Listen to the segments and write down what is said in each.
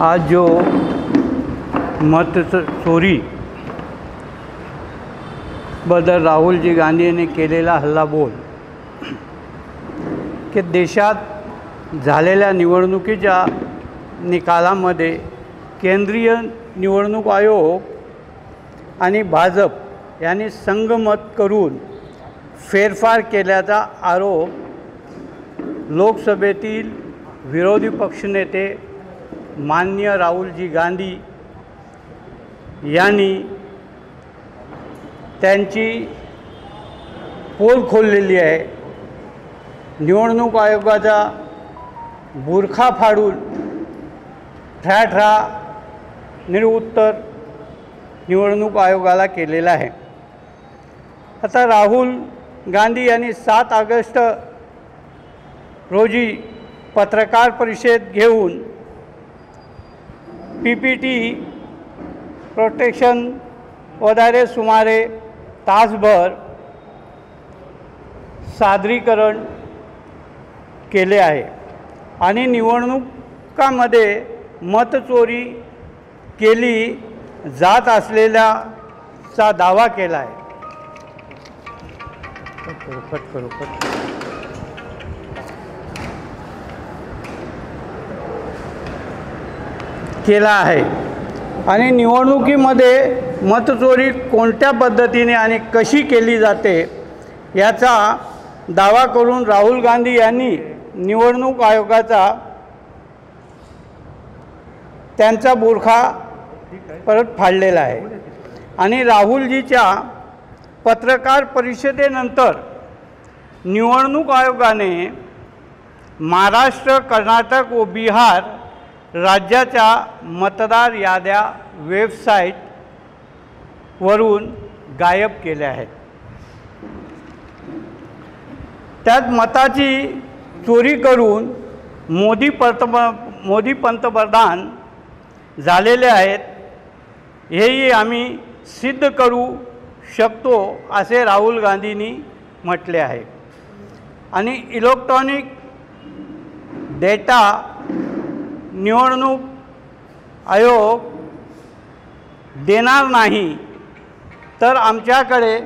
आज जो मत चोरी बद्दल राहुलजी गांधी यांनी केलेला हल्लाबोल की देशात झालेल्या निवडणुकीच्या निकालामध्ये केंद्रीय निवडणूक आयोग आणि भाजप यांनी संगमत करून फेरफार केल्याचा आरोप लोकसभेतील विरोधी पक्षनेते माननीय राहुलजी गांधी यांनी त्यांची पोल खोललेली आहे। निवडणूक आयोगाचा बुरखा फाडून ठळ्या निरुत्तर निवडणूक आयोगाला केलेला आहे। आता राहुल गांधी यांनी 7 ऑगस्ट रोजी पत्रकार परिषद घेऊन PPT प्रोटेक्शन वगैरे सुमारे तासभर सादरीकरण केले आहे आणि निवडणुकामध्ये मतचोरी केली जात असलेल्याचा दावा केला आहे। केला आहे आणि निवडणुकीमध्ये मतचोरी कोणत्या पद्धतीने आणि कशी केली जाते याचा दावा करून राहुल गांधी यांनी निवडणूक आयोगाचा त्यांचा बुरखा परत फाडलेला आहे आणि राहुलजीच्या पत्रकार परिषदेनंतर निवडणूक आयोगाने महाराष्ट्र, कर्नाटक व बिहार राज्याच्या मतदार याद्या वेबसाईटवरून गायब केल्या आहेत। त्यात मताची चोरी करून मोदी पंतप्रधान झालेले आहेत हेही आम्ही सिद्ध करू शकतो असे राहुल गांधींनी म्हटले आहे आणि इलेक्ट्रॉनिक डेटा निवडणूक आयोग देणार नाही तर आमच्याकडे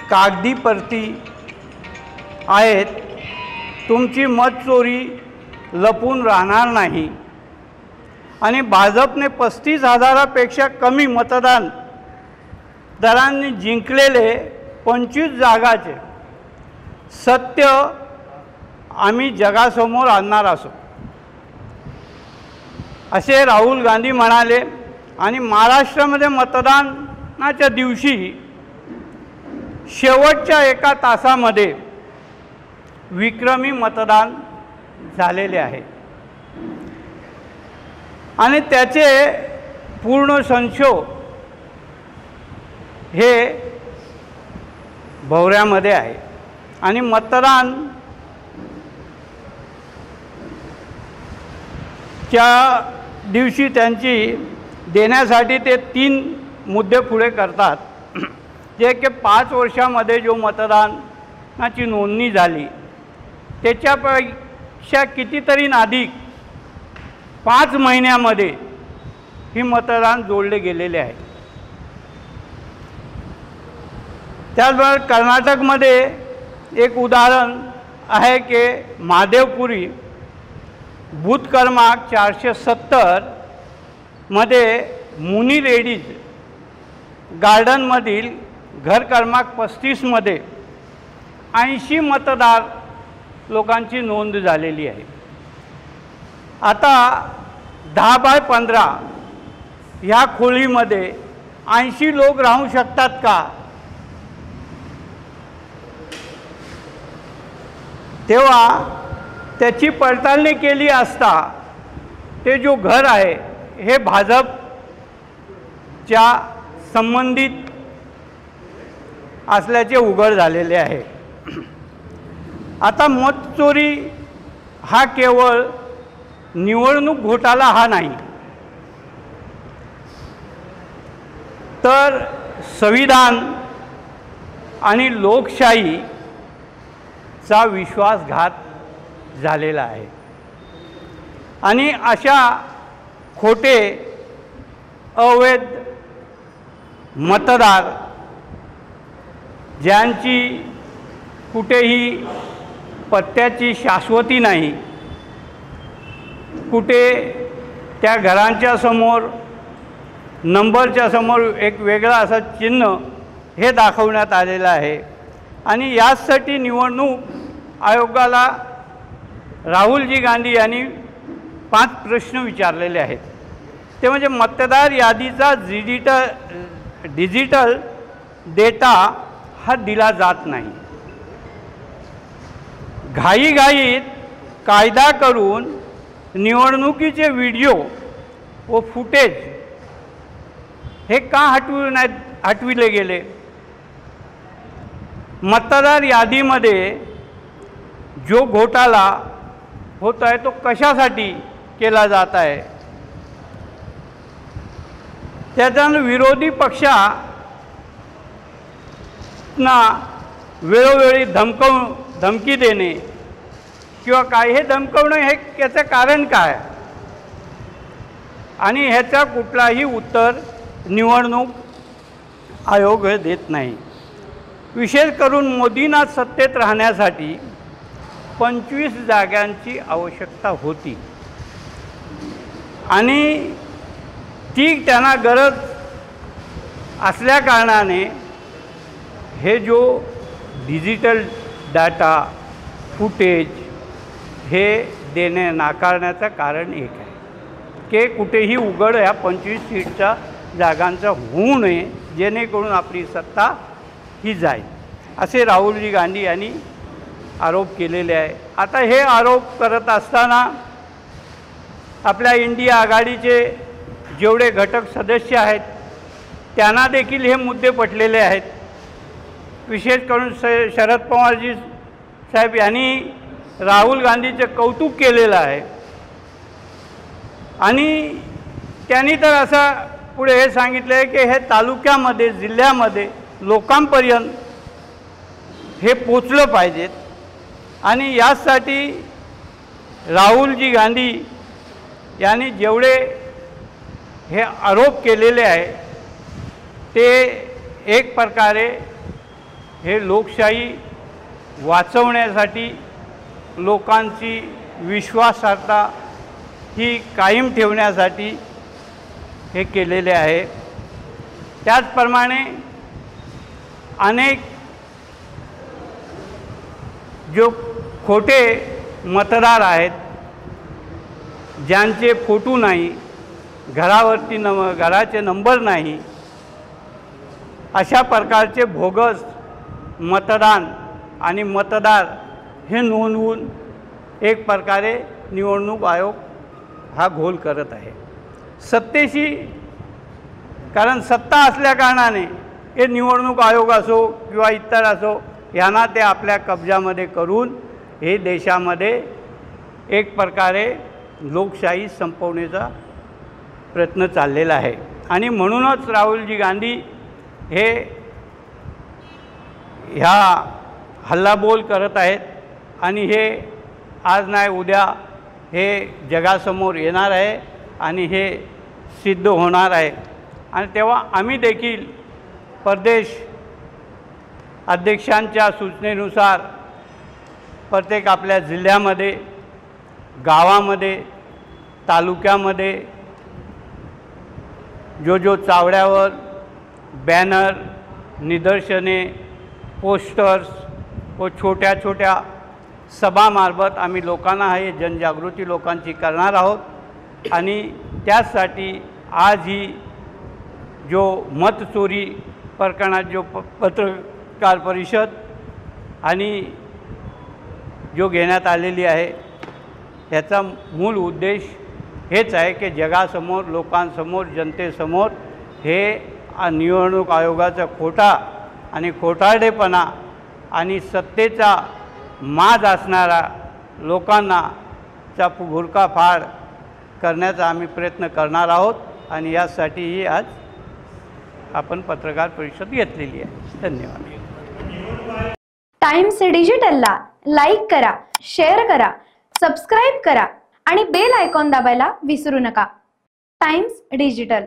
कागदी प्रती आहेत, तुमची मतचोरी लपून राहणार नाही आणि भाजपने 35,000पेक्षा कमी मतदान दरांनी जिंकलेले 25 जागाचे सत्य आम्ही जगासमोर आणणार असो असे राहुल गांधी म्हणाले आणि महाराष्ट्रामध्ये मतदानाच्या दिवशी शेवटच्या एका तासामध्ये विक्रमी मतदान झालेले आहे आणि त्याचे पूर्ण संशोधन हे भोवऱ्यामध्ये आहे आणि मतदान च्या दिवशी त्यांची देण्यासाठी ते 3 मुद्दे पुढे करतात जे की 5 वर्षामध्ये जो मतदानाची नोंदणी झाली त्याच्यापेक्षा कितीतरी अधिक 5 महिन्यामध्ये ही मतदान जोडले गेलेले आहे। त्याचबरोबर कर्नाटकमध्ये एक उदाहरण आहे की महादेवपुरी बूथ क्रमांक 470 मध्ये मुनी लेडीज गार्डनमधील घर क्रमांक 35 मध्ये 80 मतदार लोकांची नोंद झालेली आहे। आता 10x15 ह्या खोलीमध्ये 80 लोक राहू शकतात का? तेव्हा त्याची पडताळणी केली असता ते जो घर आहे हे भाजपच्या संबंधित असल्याचे उघड झालेले आहे। आता मतचोरी हा केवळ निवडणूक घोटाळा हा नाही तर संविधान आणि लोकशाहीचा विश्वासघात झालेला आहे। आणि अशा खोटे अवैध मतदार ज्यांची कुठेही पत्त्याची शाश्वती नाही, कुठे त्या घरांच्या समोर नंबरच्या समोर एक वेगळा असं चिन्ह हे दाखवण्यात आलेलं आहे। आणि यासाठी निवडणूक आयोगाला राहुलजी गांधी यांनी 5 प्रश्न विचारलेले आहेत। ते म्हणजे मतदार यादीचा डिजिटल डेटा हा दिला जात नाही, घाईघाईत कायदा करून निवडणुकीचे व्हिडिओ व फुटेज हे का हटविले गेले? मतदार यादीमध्ये जो घोटाळा होत आहे तो कशासाठी केला जात आहे? त्याच्यानं विरोधी पक्षांना वेळोवेळी धमकी देणे किंवा काय, हे धमकवणं हे याचं कारण काय? आणि ह्याचा कुठलाही उत्तर निवडणूक आयोग हे देत नाही। विशेष करून मोदींना सत्तेत राहण्यासाठी 25 जागांची आवश्यकता होती आणि ती त्यांना गरज असल्याकारणाने हे जो डिजिटल डाटा फुटेज हे देणे नाकारण्याचं कारण एक आहे की कुठेही उघड या 25 सीटच्या जागांचा होऊ नये, जेणेकरून आपली सत्ता ही जाईल, असे राहुलजी गांधी यांनी आरोप केलेले आहे। आता हे आरोप करत असताना आपल्या इंडिया आघाडीचे जेवढे घटक सदस्य आहेत त्यांना देखील हे मुद्दे पटलेले आहेत। विशेष करून शरद पवारजी साहेब यांनी राहुल गांधीचे कौतुक केलेलं आहे आणि त्यांनी तर असं पुढे हे सांगितलं आहे की हे तालुक्यामध्ये जिल्ह्यामध्ये लोकांपर्यंत हे पोचलं पाहिजेत आणि यासाठी राहुलजी गांधी यांनी जेवढे हे आरोप केलेले आहे ते एक प्रकारे हे लोकशाही वाचवण्यासाठी, लोकांची विश्वासार्हता ही कायम ठेवण्यासाठी हे केलेले आहे। त्याचप्रमाणे अनेक जो खोटे मतदार आहेत, ज्यांचे फोटो नाही, घरावरती घराचे नंबर नाही, अशा प्रकारचे बोगस मतदान आणि मतदार हे नोंदवून एक प्रकारे निवडणूक आयोग हा घोल करत आहे सत्तेशी। कारण सत्ता असल्याकारणाने हे निवडणूक आयोग असो किंवा इतर असो यांना ते आपल्या कब्जामध्ये करून हे देशामध्ये एक प्रकारे लोकशाही संपवण्याचा प्रयत्न चाललेला आहे। आणि म्हणूनच राहुलजी गांधी हे ह्या हल्लाबोल करत आहेत आणि हे आज नाही उद्या हे जगासमोर येणार आहे आणि हे सिद्ध होणार आहे। आणि तेव्हा आम्ही देखील प्रदेश अध्यक्षांच्या सूचनेनुसार प्रत्येक आपल्या जिल्ह्यामध्ये, गावामध्ये, तालुक्यामध्ये जो चावड्यावर बॅनर, निदर्शने, पोस्टर्स व छोट्या छोट्या सभामार्फत आम्ही लोकांना हे जनजागृती लोकांची करणार आहोत। आणि त्यासाठी आज ही जो मतचोरी प्रकरणात जो पत्रकार परिषद आणि जो घेण्यात आलेली आहे ह्याचा मूल उद्देश हेच आहे की जगासमोर, लोकांसमोर, जनतेसमोर हे निवडणूक आयोगाचा खोटा आणि खोटारडेपणा आणि सत्तेचा माज असणारा लोकांना चा भुरकाफाड करण्याचा आम्ही प्रयत्न करणार आहोत। आणि यासाठीही आज आपण पत्रकार परिषद घेतलेली आहे। धन्यवाद। टाइम्स डिजिटलला लाईक करा, शेअर करा, सबस्क्राइब करा आणि बेल आयकॉन दाबायला विसरू नका. Times digital.